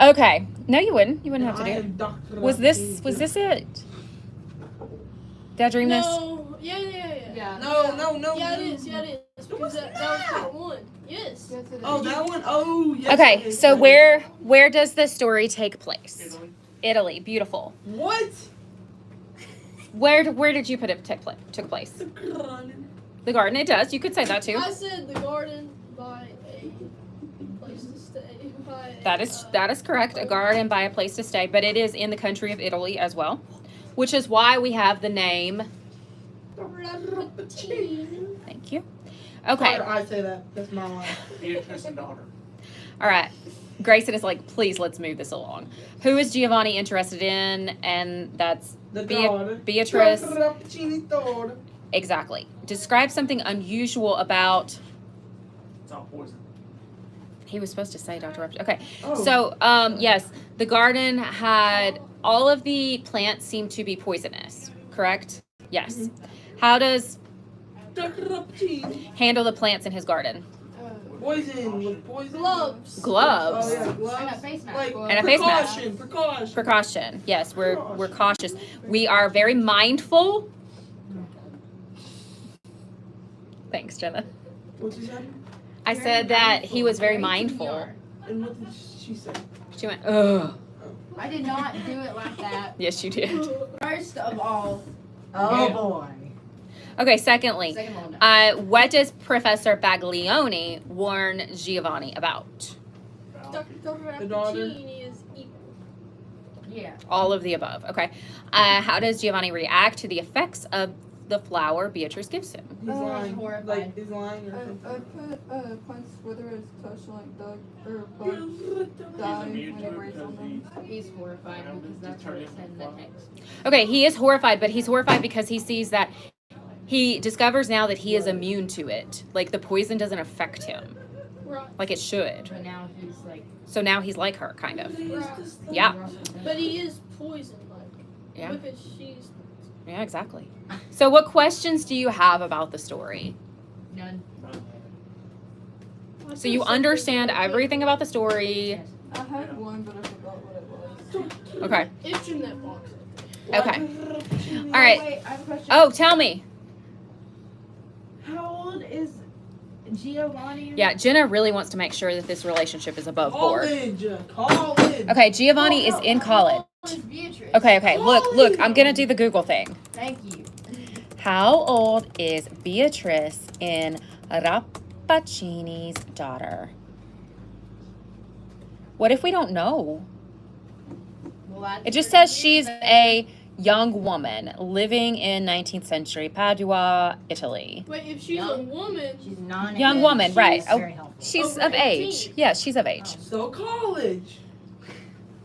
Okay. No, you wouldn't. You wouldn't have to do I it. am Dr. Was this it? Did I dream this? No. Yeah. No. Yeah, it is. Because that was part one. Yes. Oh, that one? Oh, yes. Okay, so where does the story take place? Italy. Beautiful. What? Where did you put it took place? The garden. The garden. It does. You could say that too. I said the garden by a place to stay. That is correct. A garden by a place to stay, but it is in the country of Italy as well, which is why we have the name. Thank you. Okay. I say that. That's my line. Beatrice and daughter. All right. Grayson is like, please, let's move this along. Who is Giovanni interested in? And that's The daughter. Beatrice. Daughter. Exactly. Describe something unusual about. It's all poison. He was supposed to say Dr. Rupture. Okay. Oh. So, yes, the garden had all of the plants seem to be poisonous, correct? Yes. Mm-hmm. How does Dr. Rappuccini. handle the plants in his garden? Poison with poison. Gloves. Gloves. Oh, yeah, gloves. And a face mask. Like, And a face mask. Precaution. Precaution. Yes, we're cautious. We are very mindful. Thanks, Jenna. What you say? I said that he was very mindful. And what did she say? She went, ugh. I did not do it like that. Yes, you did. First of all, Oh boy. Okay, secondly, second one. No. what does Professor Baglioni warn Giovanni about? Dr. The daughter. Rappuccini is evil. Yeah. All of the above. Okay. How does Giovanni react to the effects of the flower Beatrice gives him? He's lying. horrified. Like, he's lying or I something. put plants whether it's touched like dog or bug die when it breaks on them. He's horrified because that's what it said in the text. Okay, he is horrified, but he's horrified because he sees that he discovers now that he is immune to it. Like the poison doesn't affect him Right. like it should. But now he's like. So now he's like her, kind of. Right. Yeah. But he is poisoned, like. Yeah. Because she's. Yeah, exactly. So what questions do you have about the story? None. So you understand everything about the story. Yes. I had one, but I forgot what it was. Okay. It's in that box. Okay. Rappuccini. All right. Wait, I have a question. Oh, tell me. How old is Giovanni? Yeah, Jenna really wants to make sure that this relationship is above board. College. Okay, Giovanni is in college. How old is Beatrice? Okay, look, I'm gonna do the Google thing. Thank you. How old is Beatrice in Rappaccini's daughter? What if we don't know? Well, that's It just pretty says she's a young woman living in 19th century Padua, Italy. Wait, if she's a Young. woman. She's non. Young woman, right. She's Oh, very helpful. she's Over of age. 18. Yeah, she's of age. So college.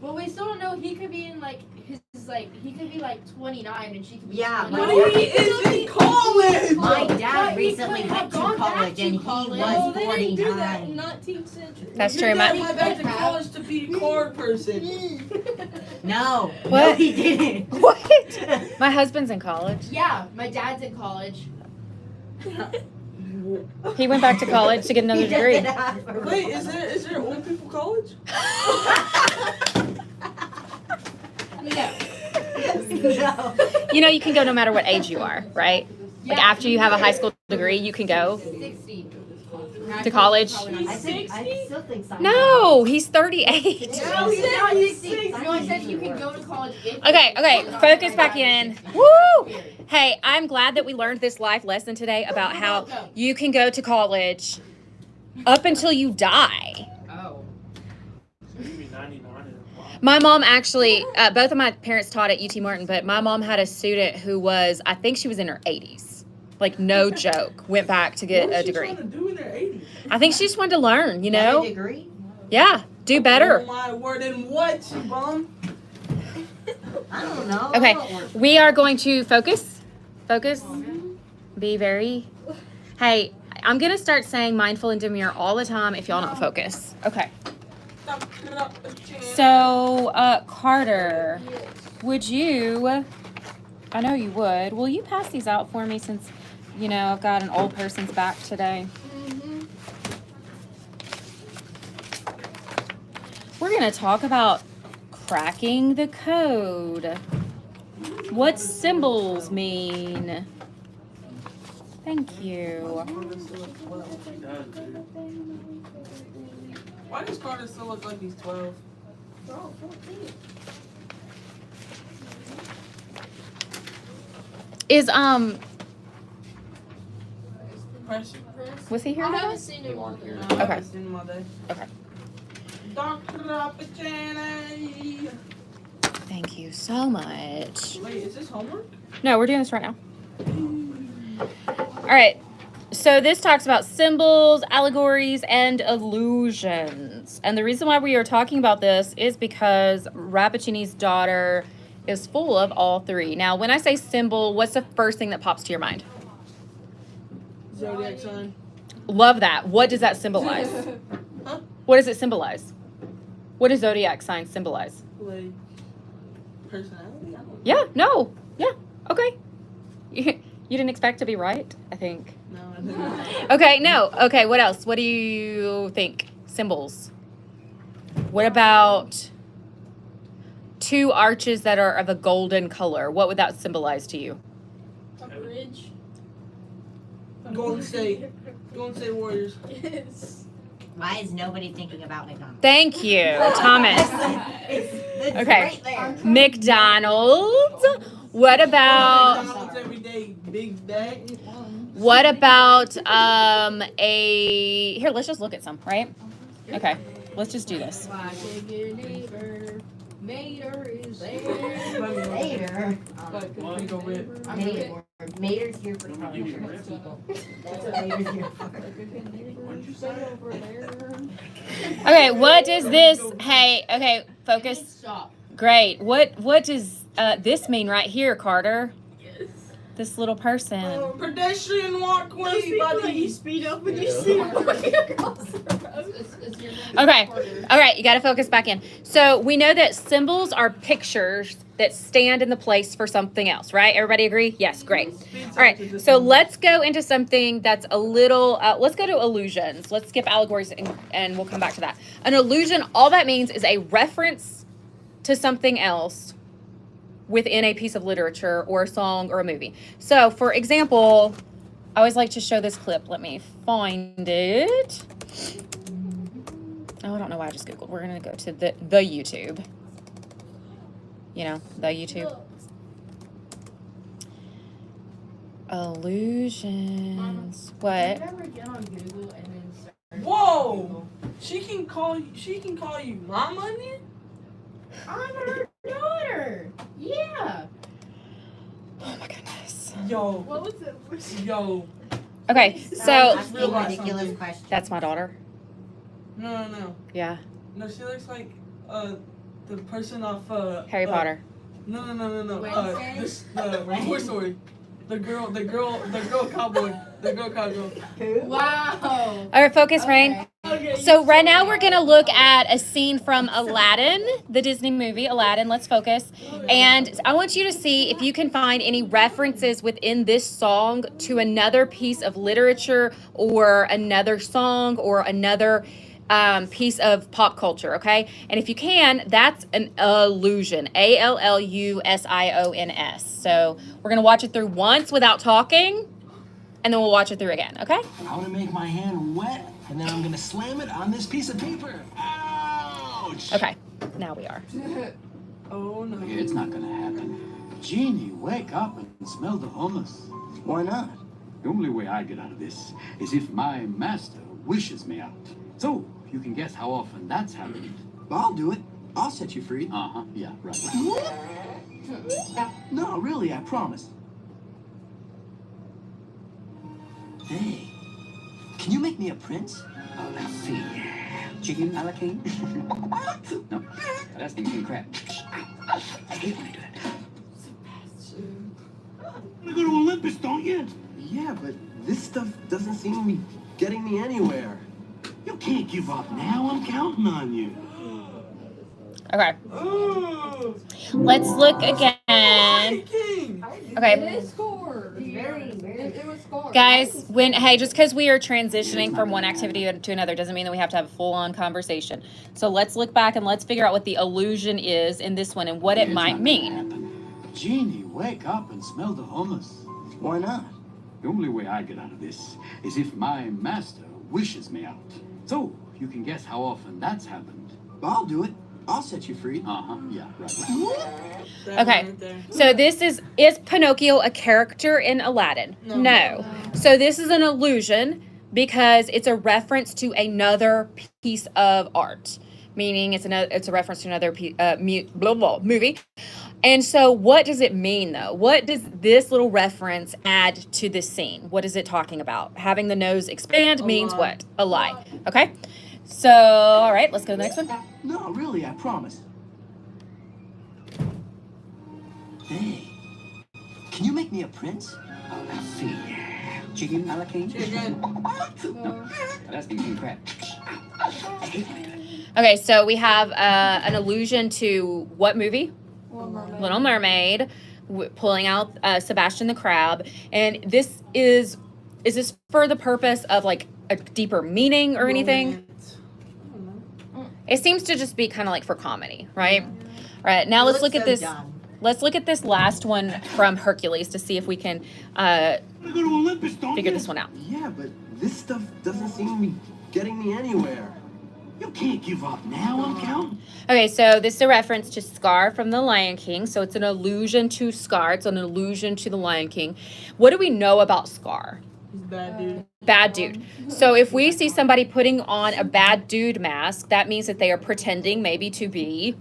Well, we still don't know. He could be in like his he could be like 29 and she could be. Yeah, 29. But he is in college. My But dad he recently could went have to gone back college to and he college. No, was they didn't do that in 49. 19th century. That's Your true. dad My went back to college to be a car person. No. What? No, he didn't. what? My husband's in college. Yeah, my dad's in college. He went back to college to get another He degree. doesn't have a Wait, is there old people college? No. You know, you can go no matter what age you are, right? Like Yeah. after you have a high school degree, you can go. 60. To college? I still think so. No, he's 38. No, he's not 60. No, I said you can go to college. Okay, focus back in. Woo! Hey, I'm glad that we learned this life lesson today about how you can go to college up until you die. Oh. So you'd be 99 and wow. My mom actually, both of my parents taught at UT Martin, but my mom had a student who was, I think she was in her 80s. Like, no joke, went back to get What a is she degree. trying to do in her 80s? I think she just wanted to learn, you Got know? a degree? Yeah, do Oh better. my word, and what, you bum? I don't know. Okay, we are going to focus. Focus. Be very. Hey, I'm going to start saying mindful and demure all the time if y'all don't focus. Okay. So, Carter, would you, I know you would, will you pass these out for me since, you know, I've got an old person's back today? we're going to talk about cracking the code. What symbols mean? Thank you. He does, dude. Why does Carter still look like he's 12? Is Pressure. was he here? I today? haven't seen him on here. No, I Okay. haven't seen him all day. Okay. Dr. Rappaccini. Thank you so much. Wait, is this homework? No, we're doing this right now. All right. So this talks about symbols, allegories, and illusions. And the reason why we are talking about this is because Rappaccini's daughter is full of all three. Now, when I say symbol, what's the first thing that pops to your mind? Zodiac sign. Love that. What does that symbolize? Huh? What does it symbolize? What does zodiac signs symbolize? Like, personality? I don't know. Yeah, no. Yeah, okay. You didn't expect to be right, I think. No, I didn't. Okay, no. Okay, what else? What do you think? Symbols. What about two arches that are of a golden color? What would that symbolize to you? A bridge. Golden State. Golden State Warriors. Yes. Why is nobody thinking about McDonald's? Thank you, Thomas. It's Okay. right there. McDonald's. What about McDonald's every day, big bag. what about a here, let's just look at some, right? Okay. Let's just do this. My big neighbor, Mater is there. Later. Mater. Mater's here for Let me give you a rip. people. That's what Mater's here for. What'd you say? Over there. Okay, what does this hey, okay, focus. Stop. Great. What does this mean right here, Carter? Yes. This little person. Pedestrian walkway, buddy. speed up when you see Okay. All right, you got to focus back in. So we know that symbols are pictures that stand in the place for something else, right? Everybody agree? Yes, great. All right, so let's go into something that's a little, let's go to illusions. Let's skip allegories and we'll come back to that. An illusion, all that means is a reference to something else within a piece of literature or a song or a movie. So, for example, I always like to show this clip. Let me find it. Oh, I don't know why I just Googled. We're going to go to the YouTube. You know, the YouTube. Illusions. What? Never get on Google and then search. Whoa! She can call you mama in it? I'm her daughter. Yeah. Oh my goodness. Yo. What was it? Yo. Okay, so Asking realize ridiculous something. questions. that's my daughter. No. Yeah. No, she looks like the person off Harry Potter. No. Wednesday? This Toy Story. The girl cowboy. The girl cowboy. Wow. All right, focus, Rain. Okay. So right now we're going to look at a scene from Aladdin, the Disney movie Aladdin. Let's focus. And I want you to see if you can find any references within this song to another piece of literature or another song or another piece of pop culture, okay? And if you can, that's an illusion. ALLUSIONS. So we're going to watch it through once without talking, and then we'll watch it through again, okay? I want to make my hand wet, and then I'm going to slam it on this piece of paper. Ouch! Okay, now we are. Oh no. It's not going to happen. Genie, wake up and smell the hummus. Why not? The only way I get out of this is if my master wishes me out. So, you can guess how often that's happened. I'll do it. I'll set you free. Uh-huh, yeah, right. No, really, I promise. Hey, can you make me a prince? Oh, let's see. Chicken a la king? No, that's the king crab. I hate when I do that. You go to Olympus, don't you? Yeah, but this stuff doesn't seem to be getting me anywhere. You can't give up now. I'm counting on you. Okay, Oh. let's look again. King. Okay. It is scored. It's very, very. It was Scar. Guys, just because we are transitioning from one activity to another doesn't mean that we have to have a full-on conversation. So let's look back and let's figure out what the illusion is in this one and what it Here's might not mean. gonna happen. Jeannie, wake up and smell the hummus. Why not? The only way I get out of this is if my master wishes me out. So, you can guess how often that's happened. I'll do it. I'll set you free. Yeah, right. That Okay. one right there. So this is Pinocchio a character in Aladdin? No. So this is an illusion because it's a reference to another piece of art, meaning it's a reference to another movie. And so what does it mean though? What does this little reference add to this scene? What is it talking about? Having the nose expand A means lie. what? A lie. Okay. So, all right, let's go to the next one. No, really, I promise. Hey, can you make me a prince? Oh, let's see. Chicken a la king? Chicken. That's king crab. Okay, so we have an allusion to what movie? Little Mermaid. Little Mermaid, pulling out Sebastian the Crab. And this is this for the purpose of like a deeper meaning or anything? Romance. I don't know. It seems to just be kind of like for comedy, right? All right, now let's look at this. Let's look at this last one from Hercules to see if we can Go to Olympus, don't figure you? this one out. Yeah, but this stuff doesn't seem to be getting me anywhere. You can't give up now, Uncle. Okay, so this is a reference to Scar from The Lion King. So it's an allusion to Scar. It's an allusion to The Lion King. What do we know about Scar? He's a bad dude. Bad dude. So if we see somebody putting on a bad dude mask, that means that they are pretending maybe to be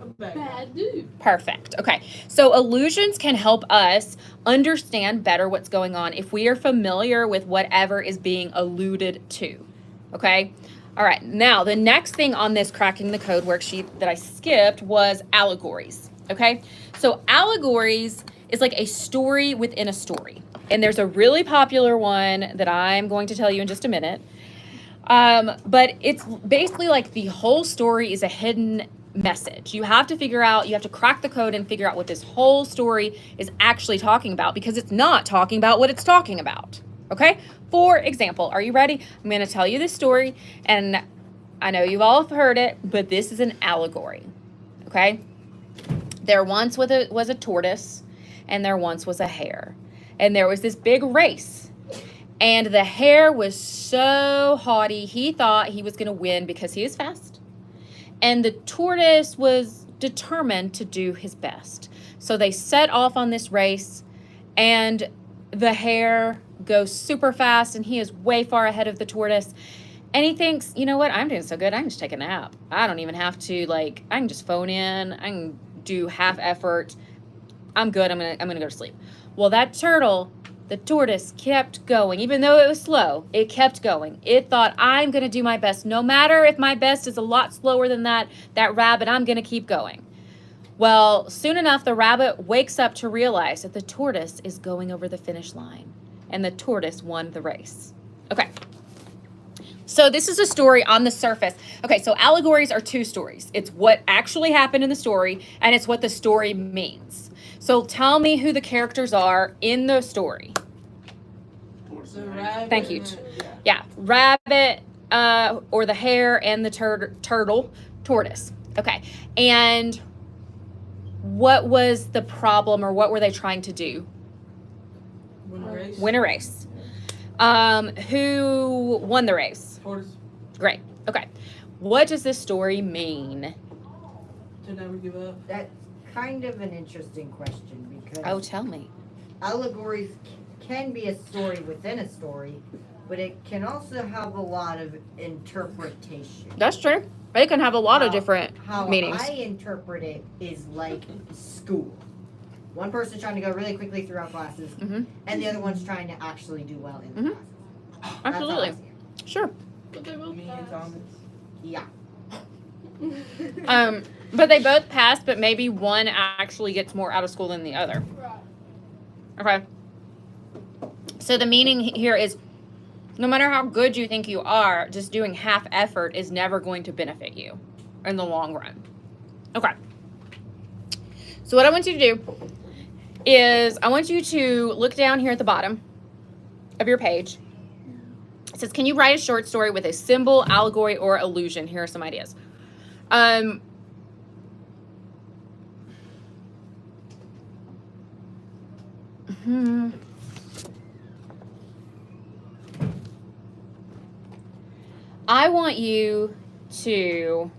A bad guy. Bad dude. perfect. Okay. So illusions can help us understand better what's going on if we are familiar with whatever is being alluded to. Okay? All right. Now, the next thing on this cracking the code worksheet that I skipped was allegories. Okay? So allegories is like a story within a story. And there's a really popular one that I'm going to tell you in just a minute. But it's basically like the whole story is a hidden message. You have to crack the code and figure out what this whole story is actually talking about because it's not talking about what it's talking about. Okay? For example, are you ready? I'm going to tell you this story, and I know you've all heard it, but this is an allegory. Okay? There once was a tortoise, and there once was a hare. And there was this big race. And the hare was so haughty, he thought he was going to win because he was fast. And the tortoise was determined to do his best. So they set off on this race, and the hare goes super fast, and he is way far ahead of the tortoise. And he thinks, you know what, I'm doing so good, I can just take a nap. I don't even have to, I can just phone in, I can do half effort. I'm good, I'm gonna go to sleep. Well, that turtle, the tortoise, kept going. Even though it was slow, it kept going. It thought, I'm going to do my best. No matter if my best is a lot slower than that rabbit, I'm going to keep going. Well, soon enough, the rabbit wakes up to realize that the tortoise is going over the finish line. And the tortoise won the race. Okay. So this is a story on the surface. Okay, so allegories are two stories. It's what actually happened in the story, and it's what the story means. So tell me who the characters are in the story. The rabbit. Thank you. and the- Yeah, rabbit, or the hare, and the tortoise. Okay, and what was the problem, or what were they trying to do? Win a race. Win a race. Who won the race? Tortoise. Great. Okay. What does this story mean? To never give up. That's kind of an interesting question because Oh, tell me. allegories can be a story within a story, but it can also have a lot of interpretation. That's true. They can have a lot of How- different How meanings. I interpret it is like school. One person's trying to go really quickly through our classes, Mhm. and the other one's trying to actually do well in the Mhm. classes. That's how I Absolutely. see it. Sure. But they're both Me and fast. Yeah. But they both pass, but maybe one actually gets more out of school than the other. Right. Okay. So the meaning here is no matter how good you think you are, just doing half effort is never going to benefit you in the long run. Okay. So what I want you to do is I want you to look down here at the bottom of your page. It says, can you write a short story with a symbol, allegory, or illusion? Here are some ideas. I want you to,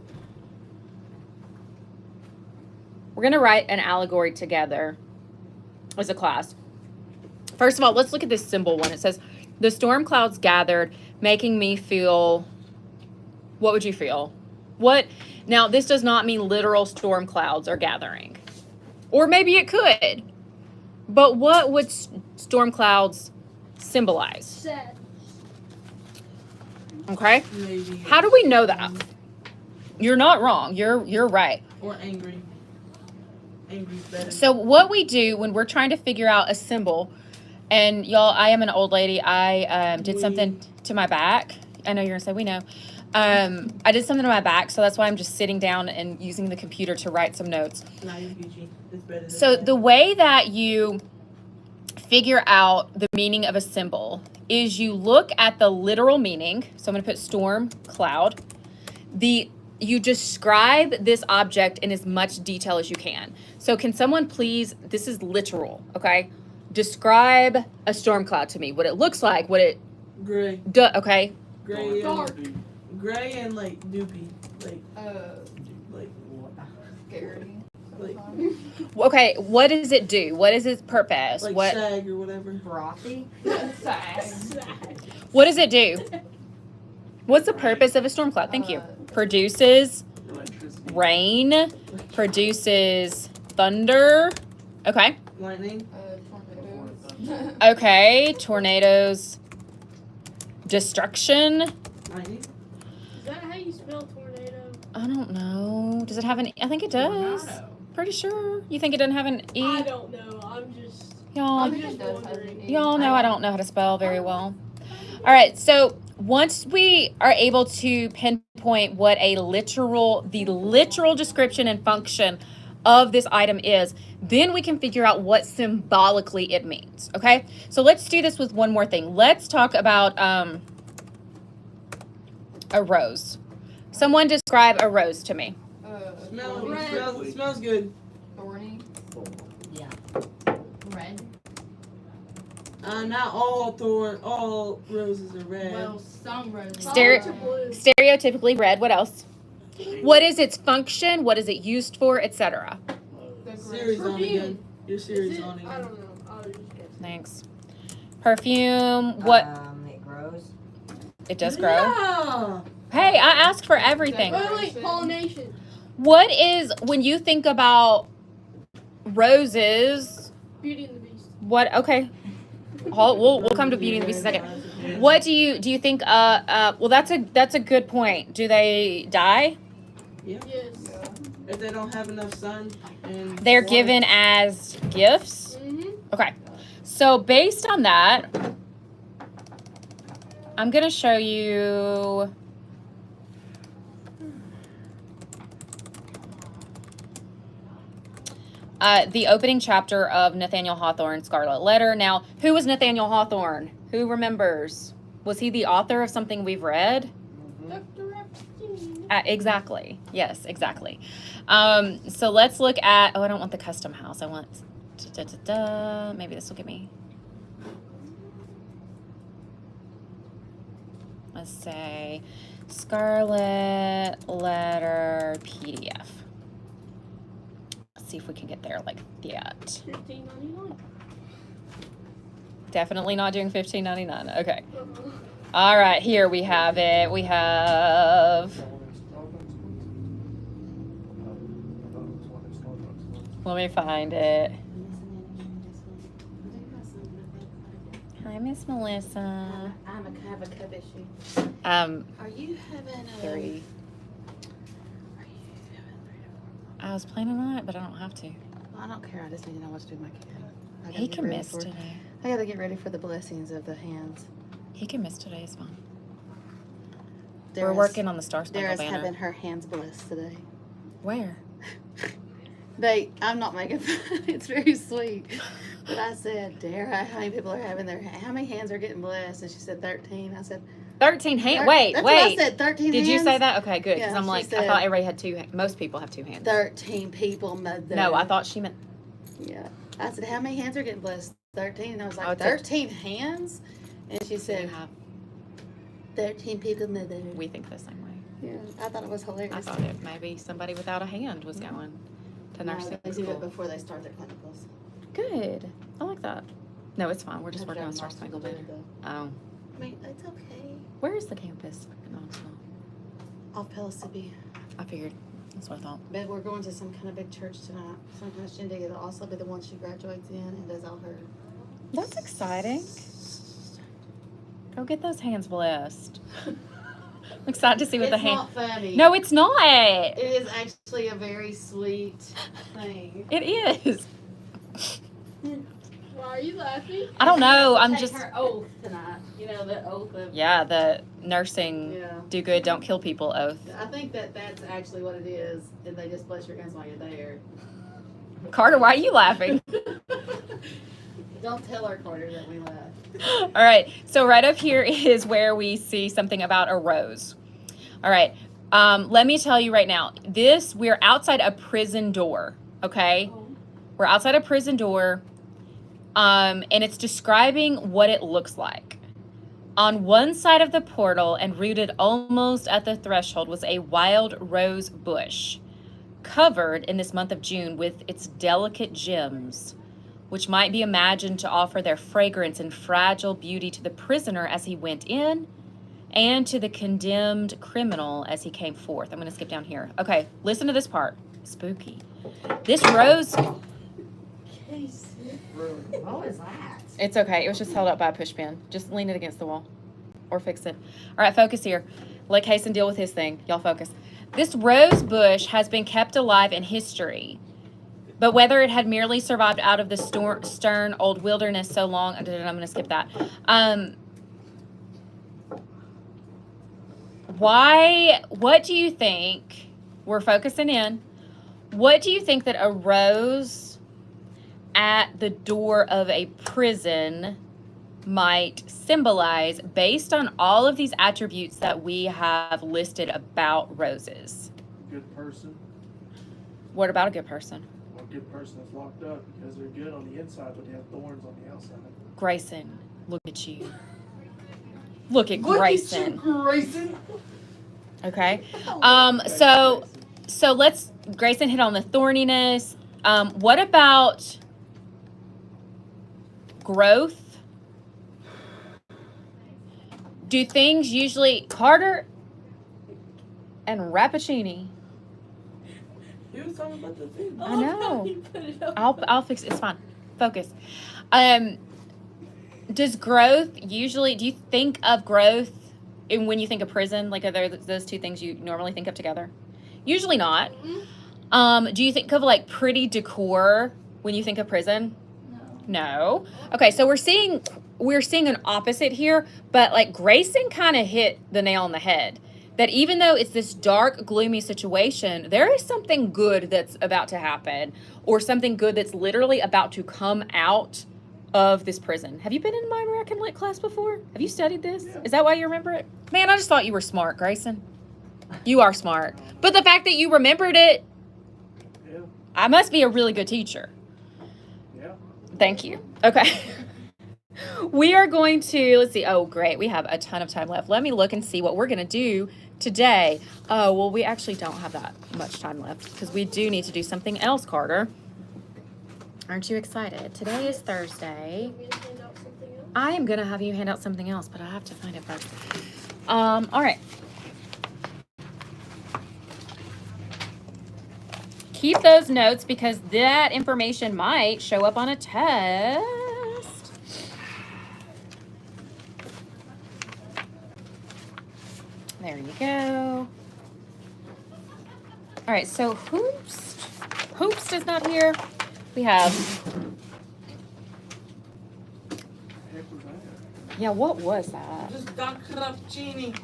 we're going to write an allegory together as a class. First of all, let's look at this symbol one. It says, the storm clouds gathered, making me feel, what would you feel? What? Now, this does not mean literal storm clouds are gathering. Or maybe it could. But what would storm clouds symbolize? Sad. Okay? Maybe. How do we know that? You're not wrong. You're right. Or angry. Angry's better. So what we do when we're trying to figure out a symbol, and y'all, I am an old lady. I did something to my back. I know you're gonna say we know. I did something to my back, so that's why I'm just sitting down and using the computer to write some notes. Nah, you're Gucci. It's better than So that. the way that you figure out the meaning of a symbol is you look at the literal meaning. So I'm going to put storm, cloud. You describe this object in as much detail as you can. So can someone please, this is literal, okay? Describe a storm cloud to me. What it looks like, what it, Gray. okay? Gray and, Dark. gray and like doopy. Like, Scary. like, Okay, what does it do? What is its purpose? like What shag or whatever. Frothy? What does it do? What's the purpose of a storm cloud? Thank you. Produces Electricity. rain, produces thunder. Okay. Lightning. Tornadoes. Okay. Tornadoes. Destruction. Lightning. Is that how you spell tornado? I don't know. Does it have an? I think it does. Pretty sure. You think it doesn't have an E? I don't know. I'm just. Y'all, I I'm think just it does have wondering. an E. y'all know I don't know how to spell very well. All right. So once we are able to pinpoint what the literal description and function of this item is, then we can figure out what symbolically it means. Okay. So let's do this with one more thing. Let's talk about a rose. Someone describe a rose to me. Smells good. Thorny. Red. Not all roses are red. Well, some roses. Blue. Stereotypically red. What else? What is its function? What is it used for, etc.? The Series on Perfume. again. Your Is series it? on I again. don't know. I was just guessing. Thanks. Perfume. What? It grows. It does grow. Yeah. Hey, I asked for everything. Wait, pollination. What is, when you think about roses, Beauty and the Beast. what, okay. We'll come to Beauty and the Beast in a second. What do you think, well, that's a good point. Do they die? Yes. If they don't have enough sun and They're water. given as gifts? Mm-hmm. Okay. So based on that, I'm going to show you the opening chapter of Nathaniel Hawthorne's Scarlet Letter. Now, who was Nathaniel Hawthorne? Who remembers? Was he the author of something we've read? Dr. Epstein. Exactly. Yes, exactly. So let's look at, I don't want the custom house. I want, maybe this will give me, let's say, Scarlet Letter PDF. Let's see if we can get there like that. $15.99. Definitely not doing $15.99. Okay. All right, here we have it. We have, let me find it. Hi, Miss Melissa. I have a cup issue. Are you having a 3. I was planning on it, but I don't have to. I don't care. I just need to know what to do with my kid. I gotta He get can ready miss for- today. I gotta get ready for the blessings of the hands. He can miss today. It's fine. We're Dara's- working on the Star Spangled Dara's Banner. having her hands blessed today. Where? I'm not making fun. It's very sweet. But I said, Dara, how many people are having how many hands are getting blessed? And she said 13. I said, 13 hands. Thir- Wait, that's what I wait. said, 13 Did hands. you say that? Okay, good. Because Yeah, I'm she like, I said- thought everybody had most people have 2 hands. 13 people, mother. No, I thought she meant. Yeah. I said, how many hands are getting blessed? 13. And I was Oh, like, it's a- 13 hands? And she You said, have. 13 people, mother. We think the same way. Yeah, I thought it was hilarious. I thought it maybe somebody without a hand was going to No, nursing they do school. it before they start their clinicals. Good. I like that. No, it's fine. We're just working on Knoxville Star Spangled did Banner. it, though. Oh. I mean, it's okay. Where is the campus in Knoxville? Off Pellissippi. I figured. That's what I thought. But we're going to some kind of big church tonight. Some kind of shindig. It'll also be the one she graduates in and does all her. That's exciting. Go get those hands blessed. I'm excited to see what It's the hand. not funny. No, it's not. It is actually a very sweet thing. It is. Why are you laughing? I don't know. I'm Take just. her oath tonight. You know, the oath of. Yeah, the nursing Yeah. do good, don't kill people oath. I think that's actually what it is, and they just bless your hands while you're there. Carter, why are you laughing? Don't tell her, Carter, that we laugh. All right. So right up here is where we see something about a rose. All right. Let me tell you right now. We're outside a prison door. Okay. We're outside a prison door. And it's describing what it looks like. On one side of the portal and rooted almost at the threshold was a wild rose bush, covered in this month of June with its delicate gems, which might be imagined to offer their fragrance and fragile beauty to the prisoner as he went in and to the condemned criminal as he came forth. I'm going to skip down here. Okay, listen to this part. Spooky. This rose... What was that? It's okay. It was just held up by a push pin. Just lean it against the wall or fix it. All right, focus here. Let Kason deal with his thing. Y'all focus. This rose bush has been kept alive in history. But whether it had merely survived out of the stern old wilderness so long, I'm going to skip that. What do you think, we're focusing in, what do you think that a rose at the door of a prison might symbolize based on all of these attributes that we have listed about roses? Good person. What about a good person? A good person that's locked up because they're good on the inside, but they have thorns on the outside. Grayson, look at you. Look at Grayson. Grayson. Okay. So let's, Grayson hit on the thorniness. What about growth? Do things usually, Carter and Rappaccini? He was talking about the thing. I know. He put it up. I'll fix it. It's fine. Focus. Does growth usually, do you think of growth when you think of prison? Like, are there those two things you normally think of together? Usually not. Do you think of like pretty decor when you think of prison? No. Okay, so we're seeing an opposite here, but like Grayson kind of hit the nail on the head. That even though it's this dark, gloomy situation, there is something good that's about to happen, or something good that's literally about to come out of this prison. Have you been in my American Lit class before? Have you studied this? Is that why you remember it? Man, I just thought you were smart, Grayson. You are smart. But the fact that you remembered it, Yeah. I must be a really good teacher. Yeah. Thank you. Okay. We are going to, let's see. Oh, great. We have a ton of time left. Let me look and see what we're going to do today. Oh, well, we actually don't have that much time left because we do need to do something else, Carter. Aren't you excited? Today is Thursday. Want me to hand out something else? I am going to have you hand out something else, but I have to find it first. All right. Keep those notes because that information might show up on a test. There you go. All right, so Hoops is not here. We have, Heck was that? yeah, what was that? Just Doc Rappaccini.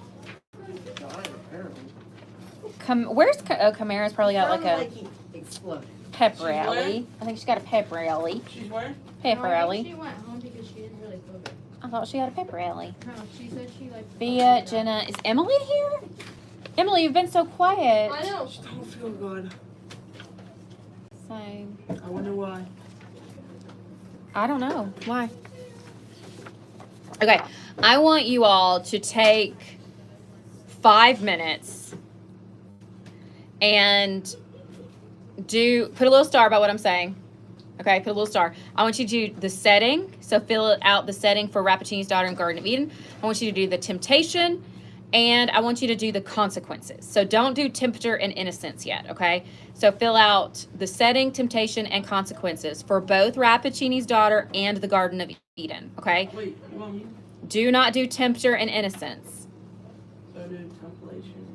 Died, apparently. Where's Kamara's probably got like Sounded a like he exploded. pep She's where? rally. I think she's got a pep rally. She's where? Paper No, I think Ellie. she went home because she didn't really feel good. I thought she had a paper Ellie. No, she said she like. Bea, Jenna, is Emily here? Emily, you've been so quiet. I know. Just don't feel good. Same. I wonder why. I don't know. Why? Okay. I want you all to take 5 minutes and put a little star by what I'm saying. Okay, put a little star. I want you to do the setting. So fill out the setting for Rappaccini's daughter in Garden of Eden. I want you to do the temptation, and I want you to do the consequences. So don't do tempter and innocence yet, okay? So fill out the setting, temptation, and consequences for both Rappaccini's daughter and the Garden of Eden, okay? Wait, you want me? Do not do tempter and innocence. So do temptation.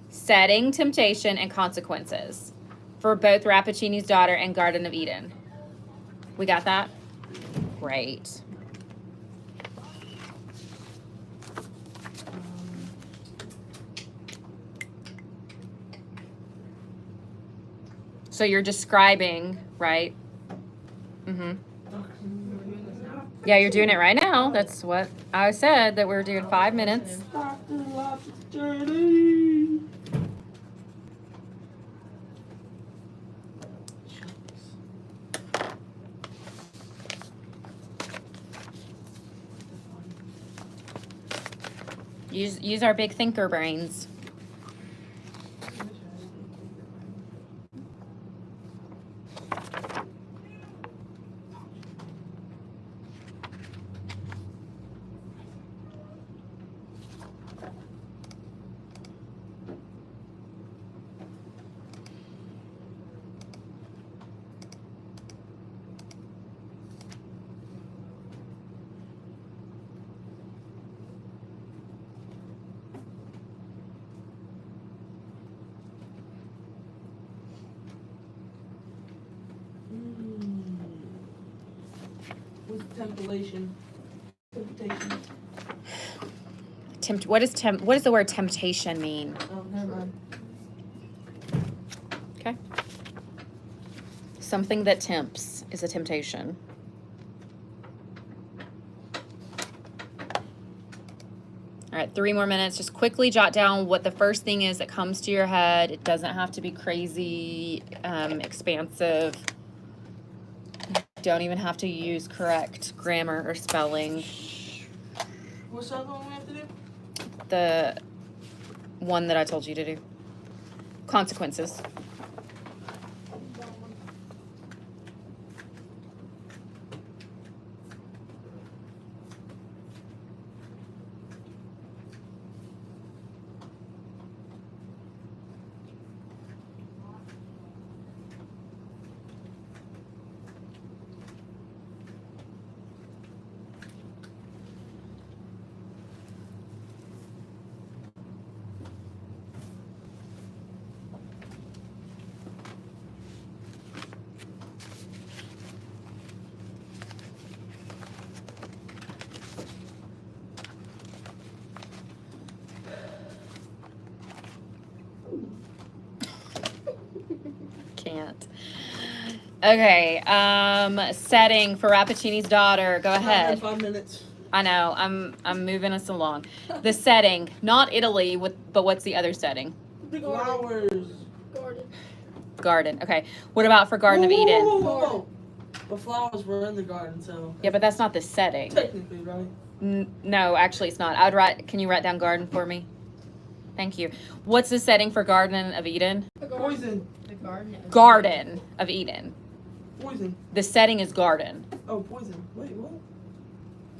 Setting, temptation, and consequences for both Rappaccini's daughter and Garden of Eden. We got that? Great. So you're describing, right? Mm-hmm. Yeah, you're doing it right now. That's what I said, that we're doing 5 minutes. Dr. Lobster's journey. Use our big thinker brains. What's temptation? Temptation. What does the word temptation mean? Oh, never mind. Okay. Something that tempts is a temptation. All right, 3 more minutes. Just quickly jot down what the first thing is that comes to your head. It doesn't have to be crazy, expansive. Don't even have to use correct grammar or spelling. What's the other one we have to do? The one that I told you to do. Consequences. Can't. Okay, setting for Rappaccini's daughter. Go ahead. 5 minutes. I know, I'm moving us along. The setting, not Italy, but what's the other setting? Flowers. Garden. Garden. Okay. What about for Garden of Eden? Whoa. The flowers were in the garden, so. Yeah, but that's not the setting. Technically, right? No, actually it's not. Can you write down garden for me? Thank you. What's the setting for Garden of Eden? Poison. The garden. Garden of Eden. Poison. The setting is garden. Oh, poison. Wait, what?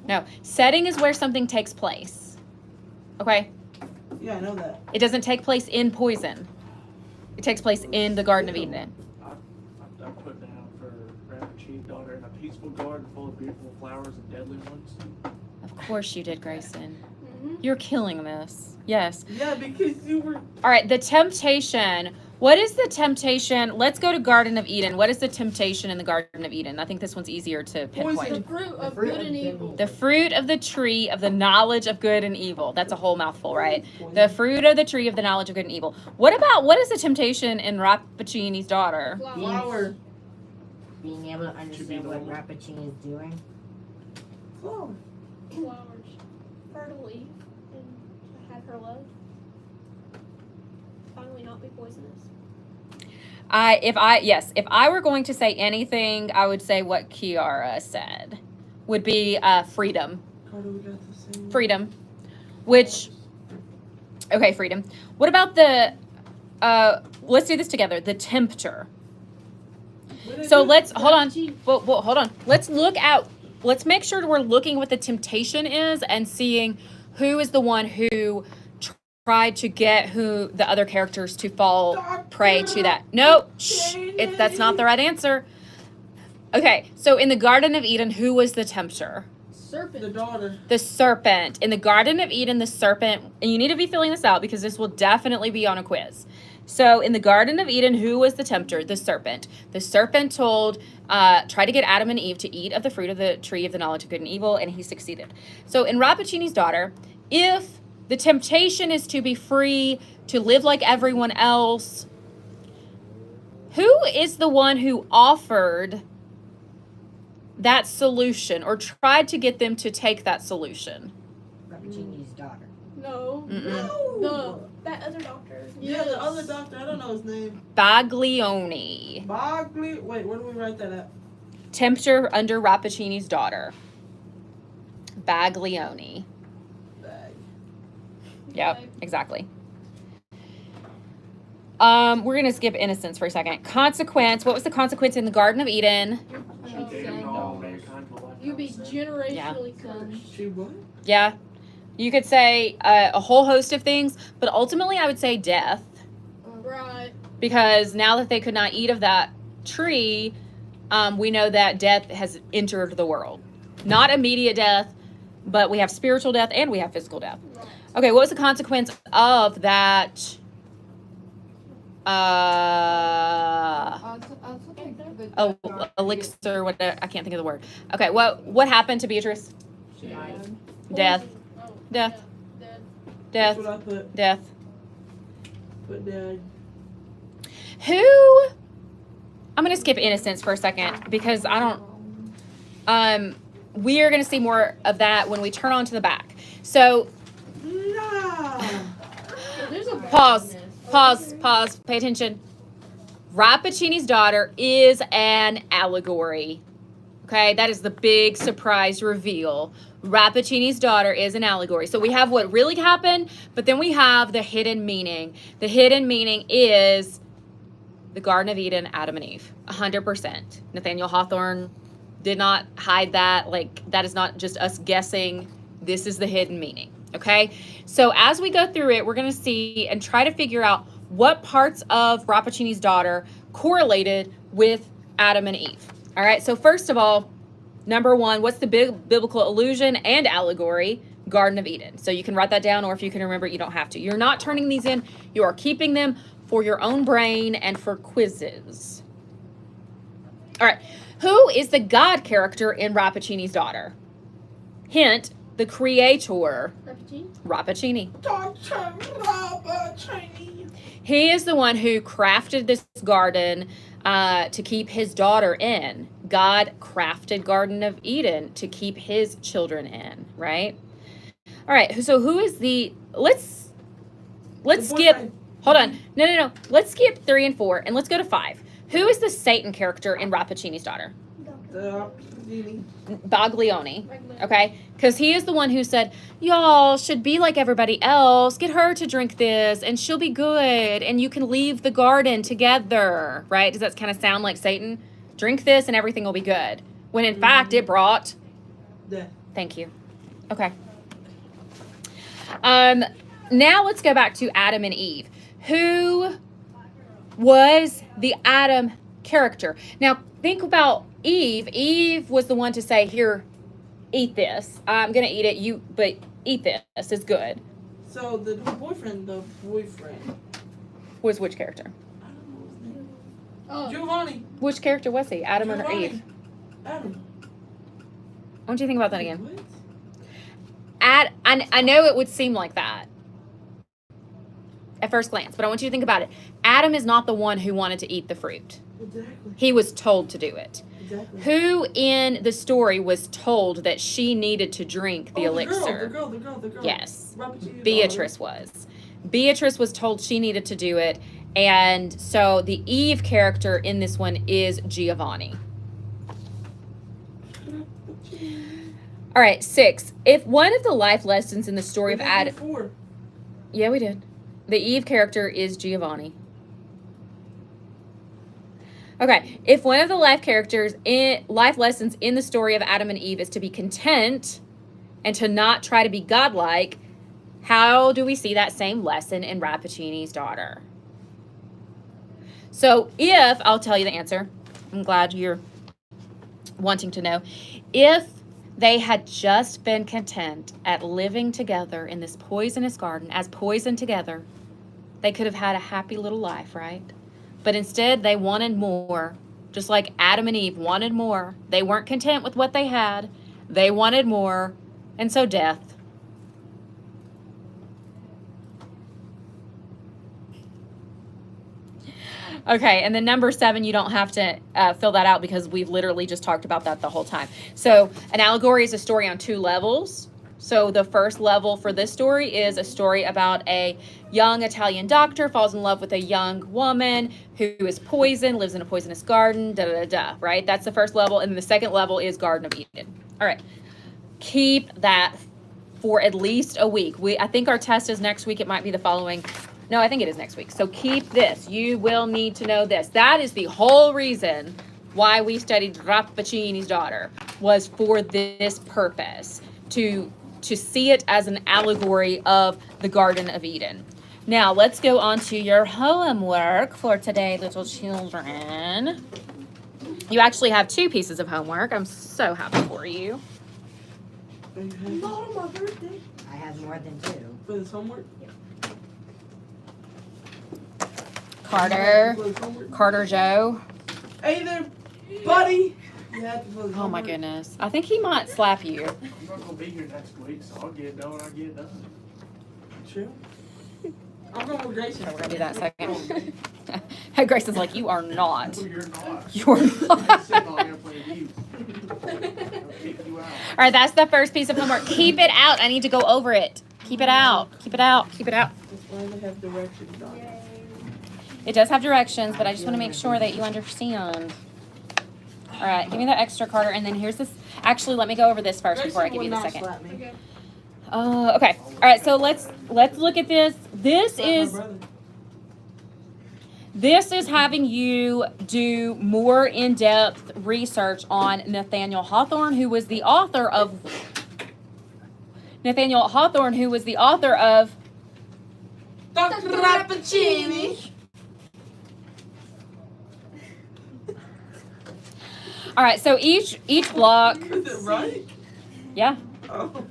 No, setting is where something takes place. Okay? Yeah, I know that. It doesn't take place in poison. It takes place in the Garden of Eden. I put down for Rappaccini's daughter in a peaceful garden full of beautiful flowers and deadly ones. Of course you did, Grayson. Mhm. You're killing this. Yes. Yeah, because you were. All right, the temptation. What is the temptation? Let's go to Garden of Eden. What is the temptation in the Garden of Eden? I think this one's easier to The pinpoint. fruit of fruit good of and good. evil. The fruit of the tree of the knowledge of good and evil. That's a whole mouthful, right? The fruit of the tree of the knowledge of good and evil. What is the temptation in Rappaccini's daughter? Flowers. Flower. being able to be understand what normal. Rappaccini is doing? Flower. Flowers. Fertile Eve and have her love. Finally, not be poisonous. If I were going to say anything, I would say what Kiara said would be freedom. Carter, we got the same. Freedom. Which, okay, freedom. What about the, let's do this together. The tempter. So let's, hold on. Well, hold on. Let's make sure we're looking what the temptation is and seeing who is the one who tried to get who the other characters to fall prey to that. No, that's not the right answer. Okay, so in the Garden of Eden, who was the tempter? Serpent. The daughter. The serpent. In the Garden of Eden, the serpent, and you need to be filling this out because this will definitely be on a quiz. So in the Garden of Eden, who was the tempter? The serpent. The serpent tried to get Adam and Eve to eat of the fruit of the tree of the knowledge of good and evil, and he succeeded. So in Rappaccini's Daughter, if the temptation is to be free, to live like everyone else, who is the one who offered that solution or tried to get them to take that solution? Rappaccini's daughter. No. No. That other doctor. Yeah, the other doctor. I don't know his name. Baglioni. Bogley. Wait, where do we write that at? Tempter under Rappaccini's Daughter. Baglioni. Bag. Yep, exactly. We're gonna skip innocence for a second. Consequence. What was the consequence in the Garden of Eden? She damned all mankind to life. You'd be generationally cursed. She what? Yeah, you could say a whole host of things, but ultimately I would say death, Right. because now that they could not eat of that tree, we know that death has entered the world. Not immediate death, but we have spiritual death and we have physical death. Okay, what was the consequence of that? Elixir, whatever, I can't think of the word. Okay, what happened to Beatrice? Death. Oh, Death. yeah, dead. Death. That's what I put. Death. Put dead. Who? I'm gonna skip innocence for a second because I don't. We are gonna see more of that when we turn on to the back. So Nah. There's a Pause. badness. Pause. Pay attention. Rappaccini's Daughter is an allegory. Okay, that is the big surprise reveal. Rappaccini's Daughter is an allegory. So we have what really happened, but then we have the hidden meaning. The hidden meaning is the Garden of Eden, Adam and Eve. 100%. Nathaniel Hawthorne did not hide that. Like, that is not just us guessing. This is the hidden meaning. Okay, so as we go through it, we're going to see and try to figure out what parts of Rappaccini's Daughter correlated with Adam and Eve. All right, so first of all, number one, what's the big biblical allusion and allegory? Garden of Eden. So you can write that down, or if you can remember, you don't have to. You're not turning these in. You are keeping them for your own brain and for quizzes. All right, who is the God character in Rappaccini's Daughter? Hint, the creator. Rappaccini. Dr. Rappaccini. He is the one who crafted this garden to keep his daughter in. God crafted Garden of Eden to keep his children in, right? All right, so who is the, let's skip, hold on. No. Let's skip 3 and 4 and let's go to 5. Who is the Satan character in Rappaccini's Daughter? Baglioni. Okay, because he is the one who said, y'all should be like everybody else. Get her to drink this and she'll be good and you can leave the garden together, right? Does that kind of sound like Satan? Drink this and everything will be good. When in fact it brought Death. Thank you. Okay. Now let's go back to Adam and Eve. Who was the Adam character? Now think about Eve. Eve was the one to say, here, eat this. I'm going to eat it, but eat this. It's good. So the boyfriend Was which character? I don't know his name. Oh, Giovanni. Which character was he? Adam or Giovanni. Eve? Adam. Why don't you think about that again? What? I know it would seem like that at first glance, but I want you to think about it. Adam is not the one who wanted to eat the fruit. Exactly. He was told to do it. Exactly. Who in the story was told that she needed to drink the elixir? The girl. Yes. Rappaccini's Beatrice was. Beatrice was told she needed to do it, and so the Eve character in this one is Giovanni. All right, 6. If one of the life lessons in the story of Adam... Before. Yeah, we did. The Eve character is Giovanni. Okay, if one of the life lessons in the story of Adam and Eve is to be content and to not try to be godlike, how do we see that same lesson in Rappaccini's daughter? So if, I'll tell you the answer. I'm glad you're wanting to know. If they had just been content at living together in this poisonous garden as poisoned together, they could have had a happy little life, right? But instead, they wanted more. Just like Adam and Eve wanted more. They weren't content with what they had. They wanted more. And so death. Okay, and then number 7, you don't have to fill that out because we've literally just talked about that the whole time. So an allegory is a story on 2 levels. So the first level for this story is a story about a young Italian doctor falls in love with a young woman who is poisoned, lives in a poisonous garden, right? That's the first level. And the second level is Garden of Eden. All right. Keep that for at least a week. I think our test is next week. It might be the following. No, I think it is next week. So keep this. You will need to know this. That is the whole reason why we studied Rappaccini's daughter, was for this purpose, to see it as an allegory of the Garden of Eden. Now, let's go on to your homework for today, little children. You actually have 2 pieces of homework. I'm so happy for you. Not on my birthday. I have more than 2. For this homework? Carter Joe. Hey there, buddy. Oh my goodness. I think he might slap you. I'm not gonna be here next week, so I'll get it done when I get it done. True. I'm going with Grayson. So we're gonna do that second. Grayson's like, you are not. No, you're not. You're I'm not. sitting on here playing you. I'll kick you out. All right, that's the first piece of homework. Keep it out. I need to go over it. Keep it out. Keep it out. Keep it out. It's going to have directions, Donna. It does have directions, but I just want to make sure that you understand. All right, give me the extra, Carter, and then here's this. Actually, let me go over this first before I give you the second. Okay. Okay. All right. So let's look at this. This is having you do more in-depth research on Nathaniel Hawthorne, who was the author of Dr. Rappaccini. All right. So each block. Is it right? Yeah. Oh.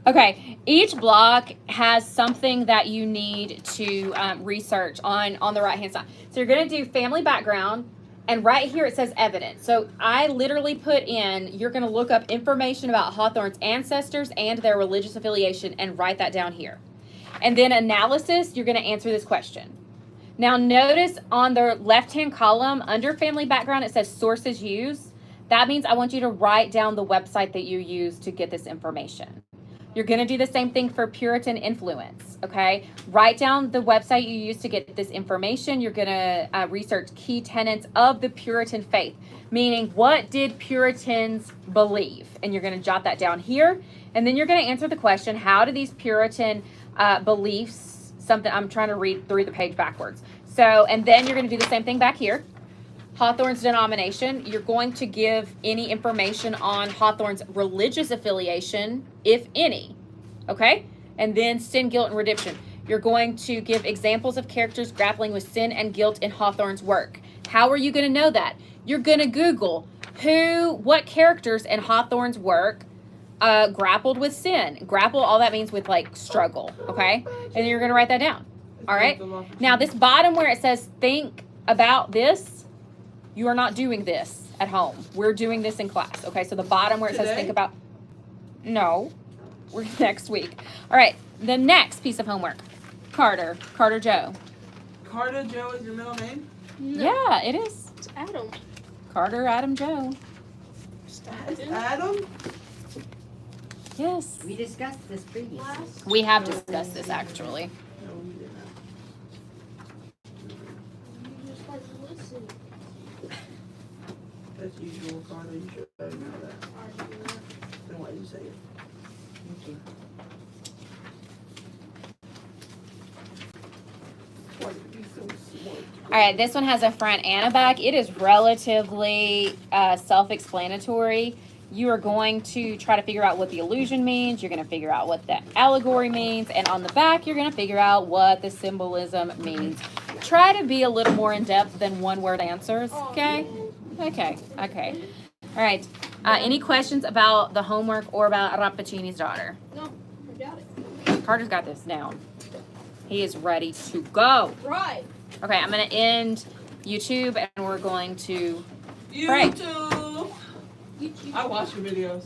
Okay, each block has something that you need to research on the right-hand side. So you're going to do family background, and right here it says evidence. So I literally put in, you're going to look up information about Hawthorne's ancestors and their religious affiliation and write that down here. And then analysis, you're going to answer this question. Now notice on the left-hand column, under family background, it says sources used. That means I want you to write down the website that you use to get this information. You're going to do the same thing for Puritan influence, okay? Write down the website you use to get this information. You're going to research key tenets of the Puritan faith, meaning what did Puritans believe? And you're going to jot that down here. And then you're going to answer the question, how do these Puritan beliefs, I'm trying to read through the page backwards. So, and then you're going to do the same thing back here. Hawthorne's denomination, you're going to give any information on Hawthorne's religious affiliation, if any, okay? And then sin, guilt, and redemption. You're going to give examples of characters grappling with sin and guilt in Hawthorne's work. How are you going to know that? You're going to Google what characters in Hawthorne's work grappled with sin. Grapple, all that means with like struggle, okay? And then you're going to write that down, all right? Now this bottom where it says think about this, you are not doing this at home. We're doing this in class. Okay, so the bottom where it says think about. No, we're next week. All right, the next piece of homework. Carter Joe. Carter Joe is your middle name? No. Yeah, it is. It's Adam. Carter Adam Joe. Adam? Yes. We discussed this previously. We have discussed this actually. No, we did not. You just like listen. That's usual, Carter. You should know that. Then why did you say it? Thank you. Why did you be so smart? All right, this one has a front and a back. It is relatively self-explanatory. You are going to try to figure out what the illusion means. You're going to figure out what the allegory means. And on the back, you're going to figure out what the symbolism means. Try to be a little more in-depth than one-word answers, okay? Okay. All right. Any questions about the homework or about Rappaccini's daughter? No, I doubt it. Carter's got this down. He is ready to go. Right. Okay, I'm going to end YouTube and we're going to pray. YouTube. I watch your videos.